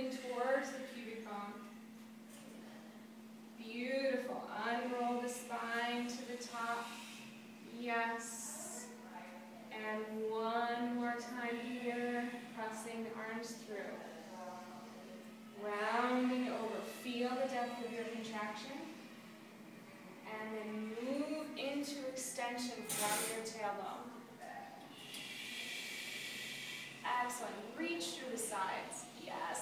moving towards the pubic bone. Beautiful. Unroll the spine to the top. Yes. And one more time here, pressing the arms through. Rounding over. Feel the depth of your contraction. And then move into extension from your tailbone. Excellent. Reach through the sides. Yes.